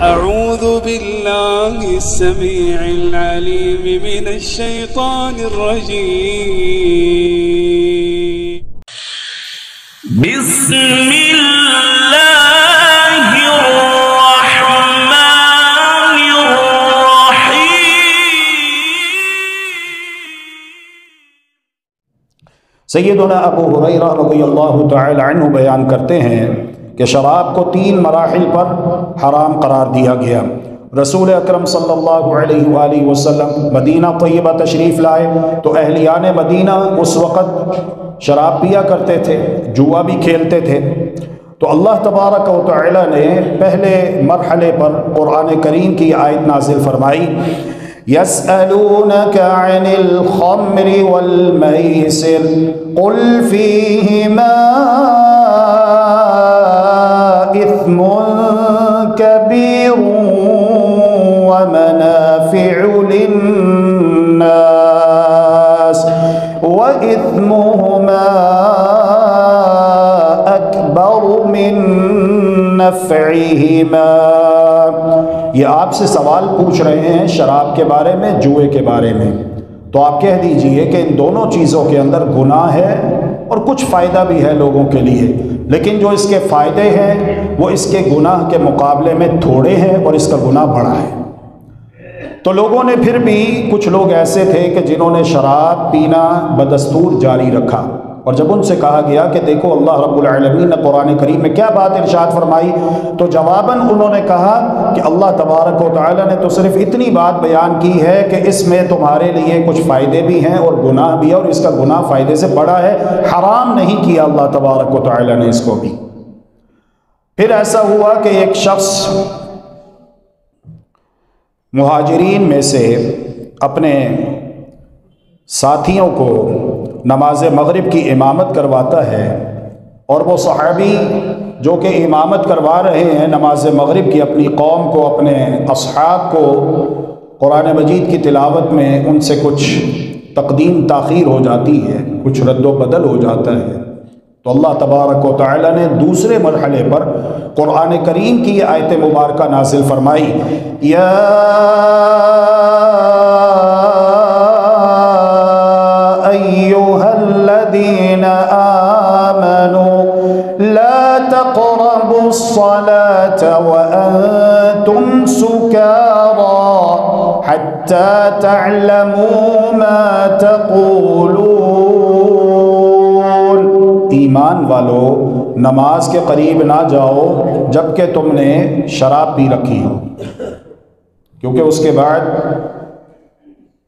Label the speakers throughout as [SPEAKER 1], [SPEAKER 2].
[SPEAKER 1] أعوذ بالله السميع العليم من الشيطان الرجيم. بسم الله الرحمن الرحيم.
[SPEAKER 2] سیدنا ابو ہریرہ رضی اللہ تعالی عنہ بیان کرتے ہیں کہ شراب کو 3 مراحل پر حرام قرار دیا گیا۔ رسول اکرم صلی اللہ علیہ وآلہ وسلم مدینہ طیبہ تشریف لائے تو اہلیان مدینہ اس وقت شراب پیا کرتے تھے، جوا بھی کھیلتے تھے۔ تو اللہ تبارک و تعالی نے پہلے مرحلے پر قرآن کریم کی آیت نازل فرمائی، يسألونك عن الخمر والميسر قل فيهما إثم كبير ومنافع للناس وإثمهما أكبر من نفعهما۔ یہ آپ سے سوال پوچھ رہے ہیں شراب کے بارے میں، جوئے کے بارے میں، تو آپ کہہ دیجئے کہ ان دونوں چیزوں کے اندر گناہ ہے اور کچھ فائدہ بھی ہے لوگوں کے لیے، لیکن جو اس کے فائدے ہیں وہ اس کے گناہ کے مقابلے میں تھوڑے ہیں اور اس کا گناہ بڑا ہے۔ تو لوگوں نے پھر بھی کچھ لوگ ایسے تھے کہ جنہوں نے شراب پینا بدستور جاری رکھا، اور جب ان سے کہا گیا کہ دیکھو اللہ رب العالمین نے قرآن کریم میں کیا بات ارشاد فرمائی، تو جواباً انہوں نے کہا کہ اللہ تبارک و تعالی نے تو صرف اتنی بات بیان کی ہے کہ اس میں تمہارے لیے کچھ فائدے بھی ہیں اور گناہ بھی ہے، اور اس کا گناہ فائدے سے بڑا ہے، حرام نہیں کیا اللہ تبارک و تعالی نے اس کو بھی۔ پھر ایسا ہوا کہ ایک شخص مہاجرین میں سے اپنے ساتھیوں کو نماز مغرب کی امامت کرواتا ہے، اور وہ صحابی جو کہ امامت کروا رہے ہیں نماز مغرب کی اپنی قوم کو، اپنے اصحاب کو قرآن مجید کی تلاوت میں ان سے کچھ تقدیم تاخیر ہو جاتی ہے، کچھ رد و بدل ہو جاتا ہے، تو اللہ تبارک و تعالی نے دوسرے مرحلے پر قرآن کریم کی یہ آیت مبارکہ نازل فرمائی، یا تقربوا الصلاة وأنتم سكارى حتى تعلموا ما تقولون۔ ایمان والو نماز کے قریب نہ جاؤ جبکہ تم نے شراب پی رکھی ہو، کیونکہ اس کے بعد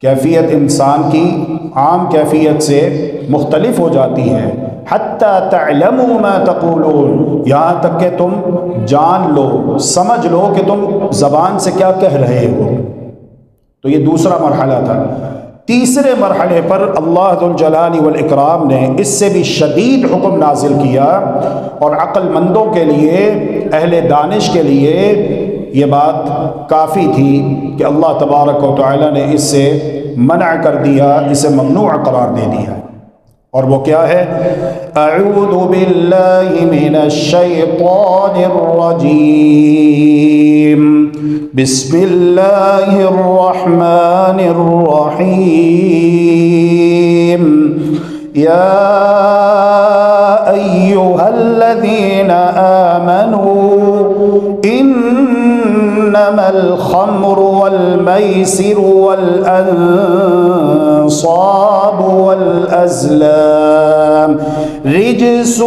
[SPEAKER 2] کیفیت انسان کی عام کیفیت سے مختلف ہو جاتی ہے۔ حتی تعلموا ما تقولون، یہاں تک کہ تم جان لو، سمجھ لو کہ تم زبان سے کیا کہہ رہے ہو۔ تو یہ دوسرا مرحلہ تھا۔ تیسرے مرحلے پر اللہ ذو الجلال والاکرام نے اس سے بھی شدید حکم نازل کیا، اور عقل مندوں کے لیے، اہل دانش کے لیے یہ بات کافی تھی کہ اللہ تبارک و تعالی نے اس سے منع کر دیا، اسے ممنوع قرار دے دیا، اور وہ کیا ہے؟ اعوذ باللہ من الشیطان الرجیم، بسم اللہ الرحمن الرحیم، یا ایہا الذین آمنوا انما الخمر والمیسر والانصاب والازلام رجس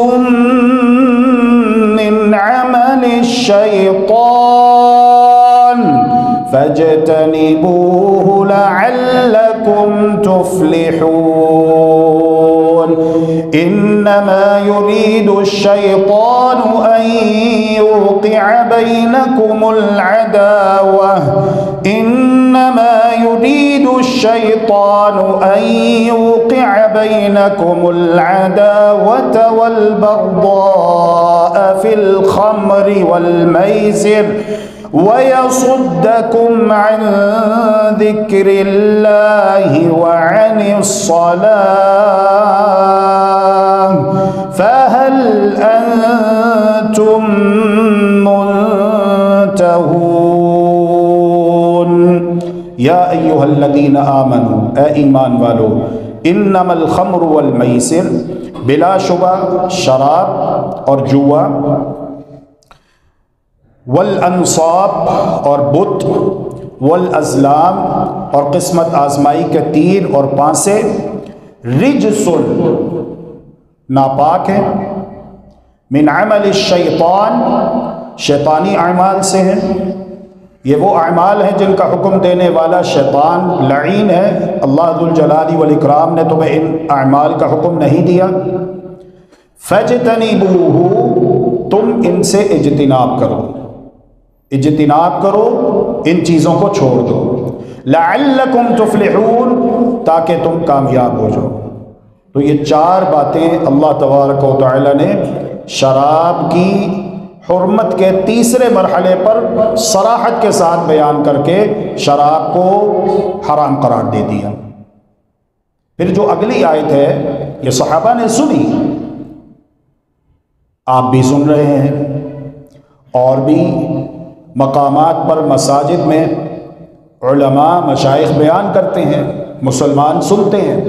[SPEAKER 2] من عمل الشیطان فاجتنبوه لعلكم تفلحون۔ انما يريد الشيطان ان يوقع بينكم العداوة انما يريد الشيطان ان يوقع بينكم العداوة والبغضاء في الخمر والميسر ويصدكم عن ذكر الله وعن الصلاة فهل أنتم منتهون؟ یا ایھا الذین آمنوا، اے ایمان والو، انما الخمر والمیسر، بلا شبہ شراب اور جوا، والانصاب اور بت، والازلام اور قسمت آزمائی کے تیر اور پانسے، رجس ناپاک ہے، من عمل الشیطان شیطانی اعمال سے ہیں، یہ وہ اعمال ہیں جن کا حکم دینے والا شیطان لعین ہے۔ اللہ ذو الجلال والاکرام نے تمہیں ان اعمال کا حکم نہیں دیا۔ فاجتنبوہ، تم ان سے اجتناب کرو، اجتناب کرو، ان چیزوں کو چھوڑ دو، لعلکم تفلحون، تاکہ تم کامیاب ہو جاؤ۔ تو یہ چار باتیں اللہ تبارک و تعالی نے شراب کی حرمت کے تیسرے مرحلے پر صراحت کے ساتھ بیان کر کے شراب کو حرام قرار دے دیا۔ پھر جو اگلی آیت ہے یہ صحابہ نے سنی، آپ بھی سن رہے ہیں، اور بھی مقامات پر مساجد میں علماء مشائخ بیان کرتے ہیں، مسلمان سنتے ہیں۔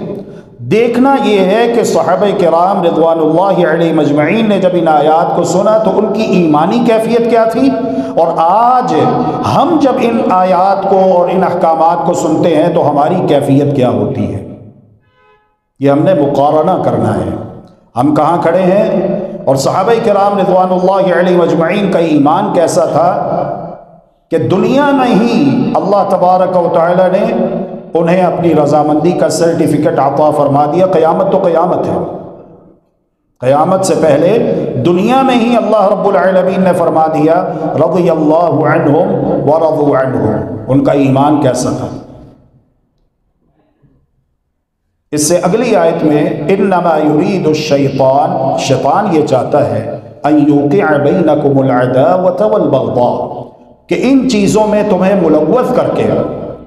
[SPEAKER 2] دیکھنا یہ ہے کہ صحابہ کرام رضوان اللہ علیہ مجمعین نے جب ان آیات کو سنا تو ان کی ایمانی کیفیت کیا تھی، اور آج ہم جب ان آیات کو اور ان احکامات کو سنتے ہیں تو ہماری کیفیت کیا ہوتی ہے، یہ ہم نے مقارنہ کرنا ہے، ہم کہاں کھڑے ہیں، اور صحابہ کرام رضوان اللہ علیہ مجمعین کا ایمان کیسا تھا کہ دنیا میں ہی اللہ تبارک و تعالی نے انہیں اپنی رضامندی کا سرٹیفکیٹ عطا فرما دیا۔ قیامت تو قیامت ہے، قیامت سے پہلے دنیا میں ہی اللہ رب العالمین نے فرما دیا رضی اللہ عنہم ورضوا عنہ۔ ان کا ایمان کیسا تھا۔ اس سے اگلی آیت میں انما یرید الشیطان، شیطان یہ چاہتا ہے ان یوقع بینکم العداوۃ والبغضاء، کہ ان چیزوں میں تمہیں ملوث کر کے،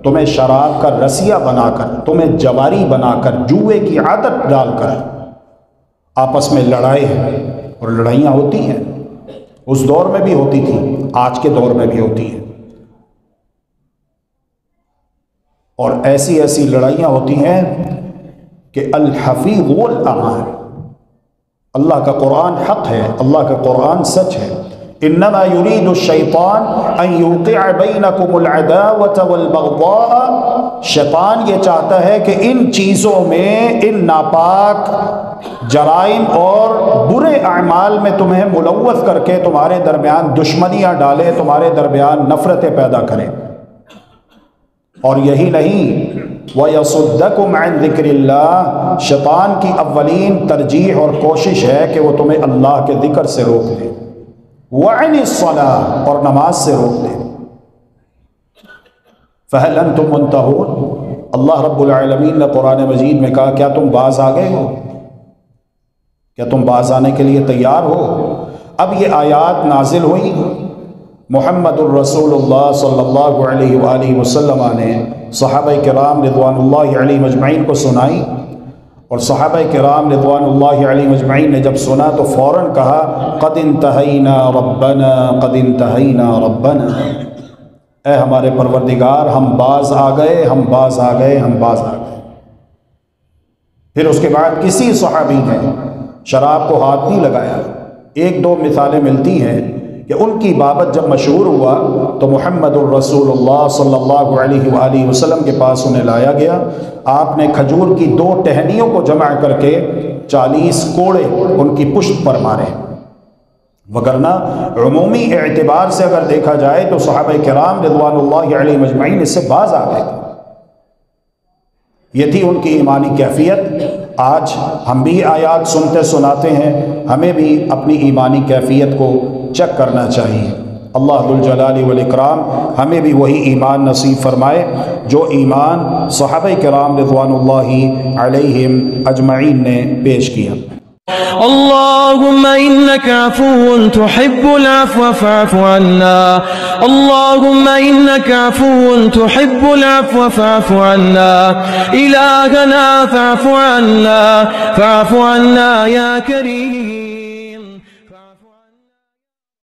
[SPEAKER 2] تمہیں شراب کا رسیہ بنا کر، تمہیں جواری بنا کر، جوئے کی عادت ڈال کر آپس میں لڑائی ہے، اور لڑائیاں ہوتی ہیں، اس دور میں بھی ہوتی تھی، آج کے دور میں بھی ہوتی ہیں، اور ایسی ایسی لڑائیاں ہوتی ہیں کہ الحفیظ والامان، اللہ کا قرآن حق ہے، اللہ کا قرآن سچ ہے۔ انما یرید الشیطان ان یوقع بینکم العداوۃ والبغضاء، شیطان یہ چاہتا ہے کہ ان چیزوں میں، ان ناپاک جرائم اور برے اعمال میں تمہیں ملوث کر کے تمہارے درمیان دشمنیاں ڈالے، تمہارے درمیان نفرتیں پیدا کرے۔ اور یہی نہیں، وَيَصُدَّكُمْ عَنْ ذِكْرِ اللَّهِ، شیطان کی اولین ترجیح اور کوشش ہے کہ وہ تمہیں اللہ کے ذکر سے روک دے، وَعَنِ الصَّلَاةِ، اور نماز سے روک دے۔ فَهَلْ أَنْتُمْ مُنْتَهُونَ، اللہ رب العالمین نے قرآن مجید میں کہا کیا تم باز آ گئے ہو، کیا تم باز آنے کے لیے تیار ہو؟ اب یہ آیات نازل ہوئی، محمد الرسول اللہ صلی اللہ علیہ وآلہ وسلم نے صحابہ کرام رضوان اللہ علیہ مجمعین کو سنائی، اور صحابہ کرام رضوان اللہ علیہ مجمعین نے جب سنا تو فوراً کہا قد انتہینا ربنا، قد انتہینا ربنا، اے ہمارے پروردگار ہم باز آ گئے، ہم باز آ گئے، ہم باز آ گئے۔ پھر اس کے بعد کسی صحابی نے شراب کو ہاتھ نہیں لگایا۔ ایک دو مثالیں ملتی ہیں کہ ان کی بابت جب مشہور ہوا تو محمد الرسول اللہ صلی اللہ علیہ وآلہ وسلم کے پاس انہیں لایا گیا، آپ نے کھجور کی 2 ٹہنیوں کو جمع کر کے 40 کوڑے ان کی پشت پر مارے، وگرنہ عمومی اعتبار سے اگر دیکھا جائے تو صحابہ کرام رضوان اللہ علیہ مجمعین اس سے باز آ گئے تھے۔ یہ تھی ان کی ایمانی کیفیت۔ آج ہم بھی آیات سنتے سناتے ہیں، ہمیں بھی اپنی ایمانی کیفیت کو چیک کرنا چاہیے۔ اللہ ذو الجلال والاکرام ہمیں بھی وہی ایمان نصیب فرمائے جو ایمان صحابہ کرام رضوان اللہ علیہم اجمعین نے پیش کیا۔
[SPEAKER 3] اللهم إنك عفو تحب العفو فاعف عنا، اللهم إنك عفو تحب العفو فاعف عنا، إلهنا فاعف عنا، فاعف عنا يا كريم۔